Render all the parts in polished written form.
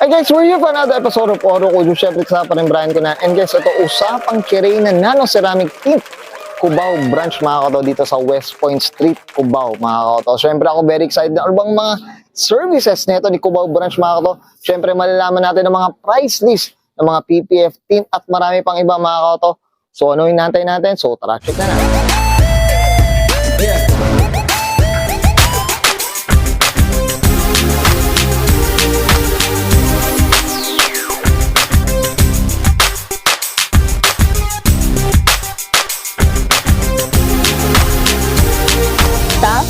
Hey guys, we're here for another episode of Oro Kujo. Siyempre sa pa rin Brian ko na. And guys, ito usapang Kirena Nano Ceramic Tint Cubao branch mga kato dito sa West Point Street, Cubao mga kato. Siyempre ako very excited na bang mga services nito ni Cubao branch mga kato. Siyempre malalaman natin ang mga price list ng mga PPF tint at marami pang iba mga kato. So ano hinantay natin? So tara, check na natin.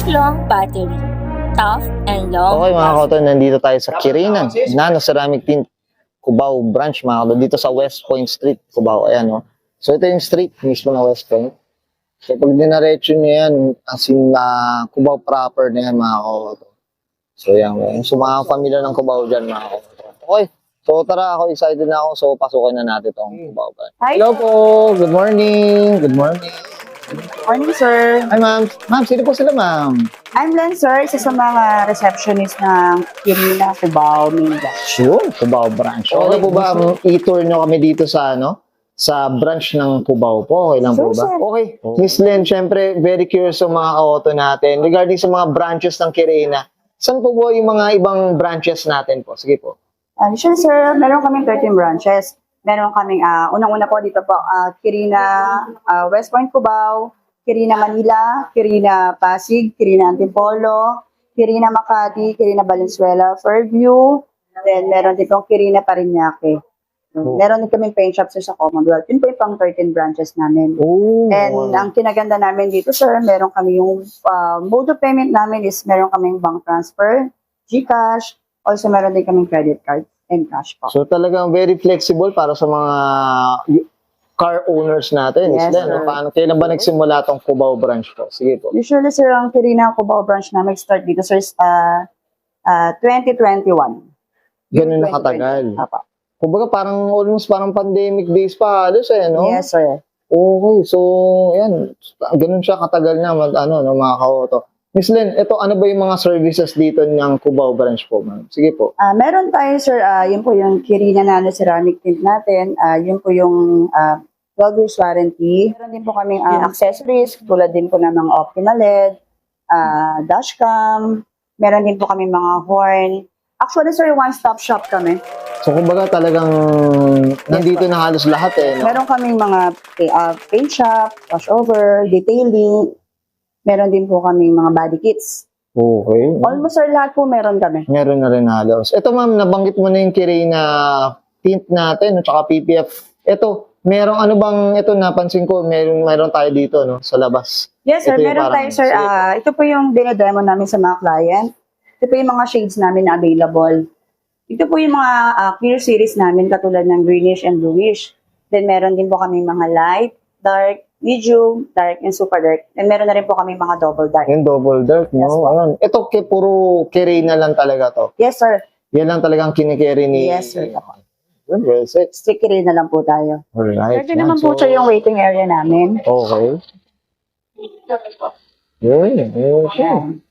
Long battery, tough and long. Okay mga kato, nandito tayo sa Kirena Nano Ceramic Tint Cubao branch mga kato dito sa West Point Street, Cubao. Ayan o. So ito yung street mismo na West Point. So pag dinaretso nyo yan, as in Cubao proper na yan mga kato. So yan. So mga familiar ng Cubao dyan mga kato. Okay. So tara, ako excited na ako. So pasukin na natin itong Cubao branch. Hi. Hello po. Good morning. Good morning. Morning, sir. Hi ma'am. Ma'am, sino po sila ma'am? I'm Len, sir. Isa sa mga receptionist ng Kirena, Cubao, Manila. Sure, Cubao branch. Okay po ba i-tour nyo kami dito sa sa branch ng Cubao po? Okay lang po Sure, ba? sir. Okay. Miss Len, syempre very curious sa mga ka-auto natin regarding sa mga branches ng Kirena. Saan po ba yung mga ibang branches natin po? Sige po. Sure, sir. Meron kaming 13 branches. Meron kaming, unang-una po dito po, Kirena, West Point, Cubao, Kirena, Manila, Kirena, Pasig, Kirena, Antipolo, Kirena, Makati, Kirena, Valenzuela, Fairview, then meron din pong Kirena, Parañaque. Meron din kaming paint shops sa Commonwealth. Yun po yung pang 13 branches namin. Oh, And ang kinaganda namin dito, sir, meron kami yung mode of payment namin is meron kaming bank transfer, GCash, also meron din kaming credit card and cash po. so talagang very flexible para sa mga car owners natin. Yes, Miss Len, sir. paano, kailan ba nagsimula tong Cubao branch po? Sige po. Usually, sir, ang Kirena Cubao branch namin start dito, sir, is 2021. Ganun na katagal. Apa. Kumbaga parang almost parang pandemic days pa halos no? Yes, sir. Okay, so yan, ganun siya katagal na mga ka-auto. Miss Len, ito ano ba yung mga services dito ng Cubao branch po, ma'am? Sige po. Meron tayo, sir, yun po yung Kirena Nano Ceramic Tint natin. Yun po yung 12 years warranty. Meron din po kaming accessories, tulad din po ng mga Optima LED, dashcam. Meron din po kami mga horn. Actually, sir, one-stop shop kami. So kumbaga talagang nandito na halos lahat no? Meron kaming mga paint shop, washover, detailing. Meron din po kaming mga body kits. Okay. Almost sir, lahat po meron kami. Meron na rin halos. Ito ma'am, nabanggit mo na yung Kirena tint natin at saka PPF. Ito, merong ano bang, ito napansin ko, meron tayo dito sa labas. Yes, sir. Ito yung Meron parang- tayo, sir. Ito po yung dinodemo namin sa mga client. Ito po yung mga shades namin na available. Ito po yung mga clear series namin katulad ng greenish and bluish. Then meron din po kami mga light, dark, medium, dark, and super dark. And meron na rin po kami mga double dark. Yung double dark, no? Yes, po. Ayun. Ito, puro Kirena lang talaga to. Yes, sir. Yan lang talagang kinikerry ni... Yes, sir. Well said. Sticky rin na lang po tayo. Alright. Pwede naman po, sir, yung waiting area namin. Okay. Yun. Okay. Ayan.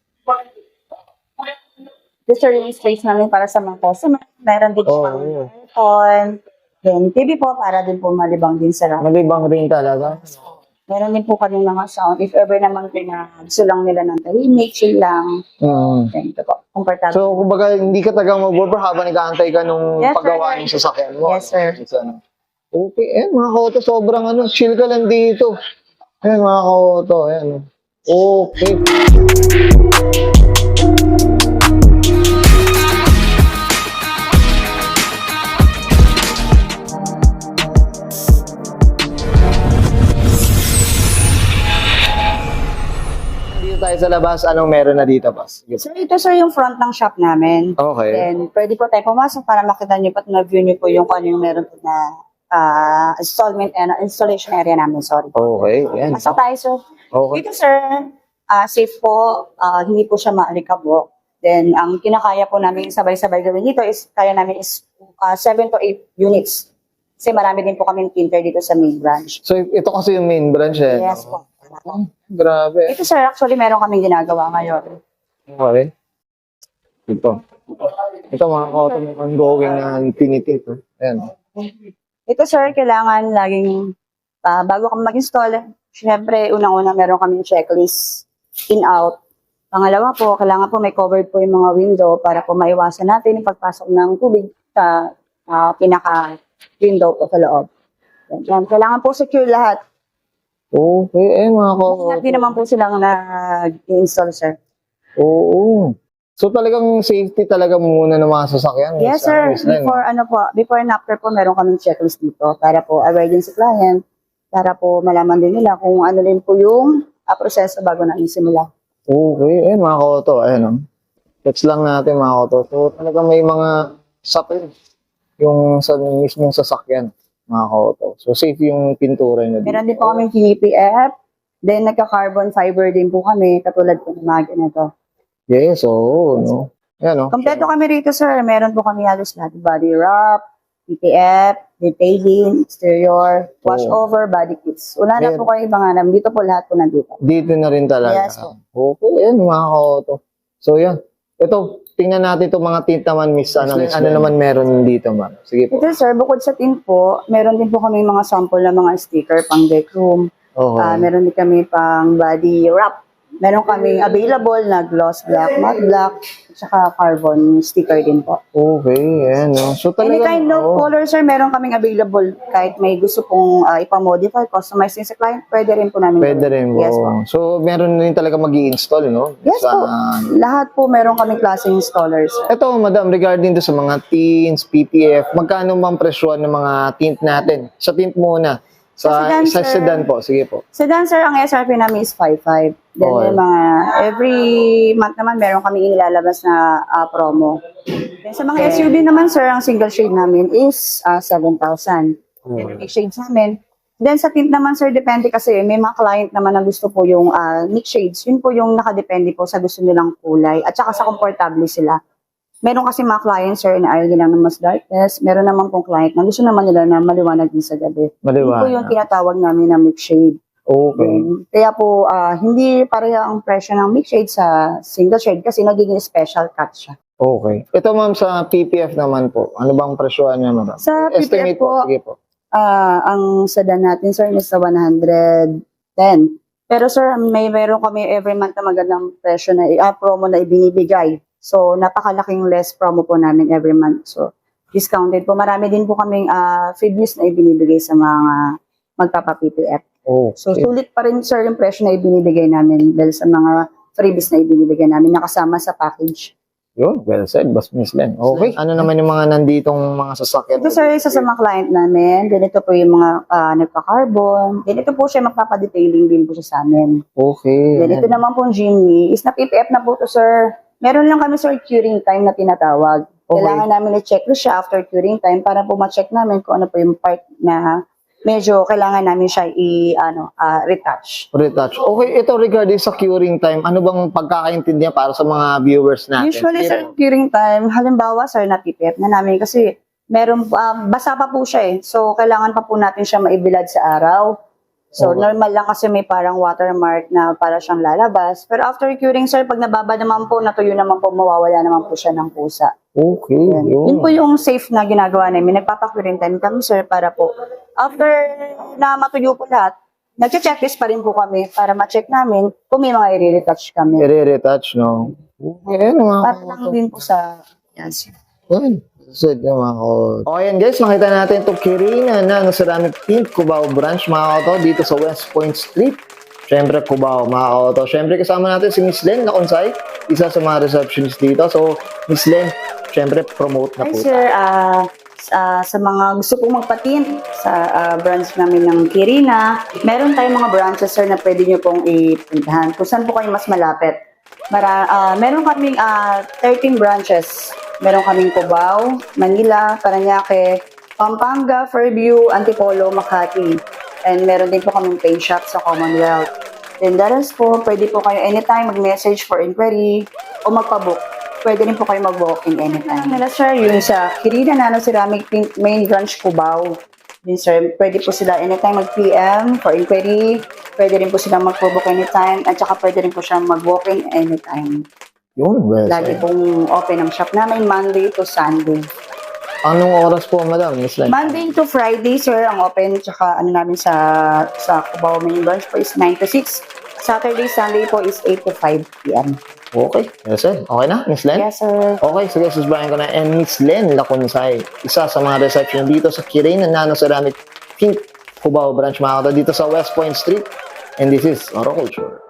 Ito, sir, yung space namin para sa mga customer. Meron din po Oh. aircon. Then, TV po para din po malibang din sa rack. Malibang rin talaga. Meron din po kami mga sound. If ever naman gusto lang nila ng tahimik, chill lang. Then, ito po, comfortable. So, kumbaga, hindi ka tagang mag-over habang nag-aantay ka nung Yes, paggawa sir. ng sasakyan mo. Yes, sir. Okay, mga ka-auto, sobrang chill ka lang dito. Ayan, mga ka-auto, ayan. Okay. Dito tayo sa labas, anong meron na dito, boss? Sige. So, ito, sir, yung front ng shop namin. Okay. Then, pwede po tayo pumasok para makita nyo at na-view nyo po yung kung ano yung meron po na installation area namin, sorry. Okay, yan. Pasok tayo, sir. Okay. Dito, sir, safe po, hindi po siya maalikabok. Then, ang kinakaya po namin sabay-sabay gawin dito is, kaya namin is 7 to 8 units. Kasi marami din po kami tinter dito sa main branch. So, ito kasi yung main branch, eh. Yes po. Grabe. Ito, sir, actually, meron kaming ginagawa ngayon. Okay. Ito. Ito mga kauto, may ongoing na tinitip. Ayan. Ito sir, kailangan laging, bago ka mag-install, syempre, unang-una meron kaming checklist, in-out. Pangalawa po, kailangan po may covered po yung mga window para po maiwasan natin yung pagpasok ng tubig sa pinaka-window po sa loob. Yan. Kailangan po secure lahat. Okay, mga kauto. Hindi naman po silang nag-install, sir. Oo. So talagang safety talaga muna ng mga sasakyan. Yes, sir. Before and after po, meron kaming checklist dito para po aware din si client, para po malaman din nila kung ano din po yung proseso bago na isimula. Okay, mga kauto. Ayan. Text lang natin mga kauto. So talagang may mga sapin yung sa mismong sasakyan, mga kauto. So safe yung pintura nyo. Meron din po kaming PPF, then nagka-carbon fiber din po kami, katulad po ng mga ganito. Yes, oo. No? Yan, no? Kompleto kami rito, sir. Meron po kami halos lahat. Body wrap, PPF, detailing, exterior, washover, body kits. Wala na po kayo ibanganam. Dito po lahat po nandito. Dito na rin talaga. Yes po. Okay, yan mga kauto. So yan. Ito, tingnan natin itong mga tint naman, Miss. Ano naman meron dito, ma'am? Sige po. Ito, sir, bukod sa tint po, meron din po kami mga sample na mga sticker pang deck room. Okay. Meron din kami pang body wrap. Meron kaming available na gloss black, matte black, at saka carbon sticker din po. Okay, yan. No? So Any talaga, kind of color, sir, meron kaming available. Kahit may gusto pong ipamodify, customize din sa client, pwede rin po namin. pwede rin po. Yes po. So meron rin talaga mag-i-install, no? Yes po. Lahat po meron kaming klaseng installers. Ito, madam, regarding to sa mga tints, PPF, magkano bang presyo ng mga tint natin? Sa tint muna. Sa sedan po, sige po. Sedan, sir, ang SRP namin is 5.5. Then, Okay. yung mga, every month naman, meron kami inilalabas na promo. Then, sa mga SUV naman, sir, ang single shade namin is 7,000. Then, mix shades namin. Then, sa tint naman, sir, depende kasi, may mga client naman na gusto po yung mix shades. Yun po yung nakadepende po sa gusto nilang kulay. At saka sa komportable sila. Meron kasi mga clients, sir, na ayaw nila ng mas darkness. Meron naman pong client na gusto naman nila na maliwanag din sa gabi. Yun po yung tinatawag namin na mix shade. Okay. Kaya po, hindi pareha ang presyo ng mix shade sa single shade kasi nagiging special cut siya. Okay. Ito, ma'am, sa PPF naman po. Ano bang presyoan niya, madam? Sa Estimate PPF po, Sige po. ang sedan natin, sir, is sa 110. Pero, sir, meron kami every month na magandang presyo na promo na ibinibigay. So, napakalaking less promo po namin every month. So, discounted po. Marami din po kaming freebies na ibinibigay sa mga magpapa-PPF. Okay. So, sulit pa rin, sir, yung presyo na ibinibigay namin dahil sa mga freebies na ibinibigay namin nakasama sa package. Yun, well said, Boss Miss Len. Okay. Ano naman yung mga nanditong mga sasakyan? Ito, sir, isa sa mga client namin. Then, ito po yung mga nagpa-carbon. Then, ito po siya magpapa-detailing din po siya sa amin. Okay. Then, ito naman pong Jimny is na PPF na po to, sir. Meron lang kami, sir, curing time na tinatawag. Okay. Kailangan namin i-checklist siya after curing time para po ma-check namin kung ano po yung part na medyo kailangan namin siya retouch. Retouch. Okay, ito regarding sa curing time, ano bang pagkakaintindi niya para sa mga viewers natin? Usually, sir, curing time, halimbawa, sir, na-PPF na namin kasi meron, basa pa po siya eh. So, kailangan pa po natin siya maibilad sa araw. So, Okay. normal lang kasi may parang watermark na para siyang lalabas. Pero after curing, sir, pag nababa naman po, natuyo naman po, mawawala naman po siya ng pusa. Okay, Yun po yung safe na ginagawa namin. Nagpapakuring time kami, sir, para po, after na matuyo po lahat, nag-checklist pa rin po kami para ma-check namin kung may mga i-retouch kami. I-retouch, no? Okay, ano mga Para lang din po sa, yan, sir. Good. Good yung mga kauto. Okay, yan guys, makita natin itong Kirina ng Ceramic Tint Cubao Branch, mga kauto, dito sa West Point Street. Siyempre, Cubao, mga kauto. Siyempre, kasama natin si Miss Len Laconsay, isa sa mga receptionist dito. So, Miss Len, siyempre, promote na Hi, po. sir. Sa mga gusto pong magpatint sa branch namin ng Kirina, meron tayong mga branches, sir, na pwede nyo pong ipuntahan. Kung saan po kayo mas malapit. Meron kaming 13 branches. Meron kaming Cubao, Manila, Parañaque, Pampanga, Fairview, Antipolo, Makati. And meron din po kaming paint shop sa Commonwealth. Then the rest po, pwede po kayo anytime mag-message for inquiry o magpa-book. Pwede rin po kayo mag-walk-in anytime. Nila, sir, yung sa Kirina Nano Ceramic Tint Main Branch Cubao. Then, sir, pwede po sila anytime mag-PM for inquiry. Pwede rin po sila mag-book anytime. At saka pwede rin po siya mag-walk-in anytime. Yun, well Lagi said. pong open ang shop namin Monday to Sunday. Anong oras po, madam, Miss Len? Monday to Friday, sir, ang open. Tsaka ano namin sa Cubao main branch po is 9 to 6. Saturday, Sunday po is 8 to 5 p.m. Okay, well said. Okay na, Miss Len? Yes, sir. Okay, sige, susbayan ko na. And Miss Len Lacunsay, isa sa mga reception dito sa Kirina Nano Ceramic Pink Cubao branch, mga kata, dito sa West Point Street. And this is Oro Culture.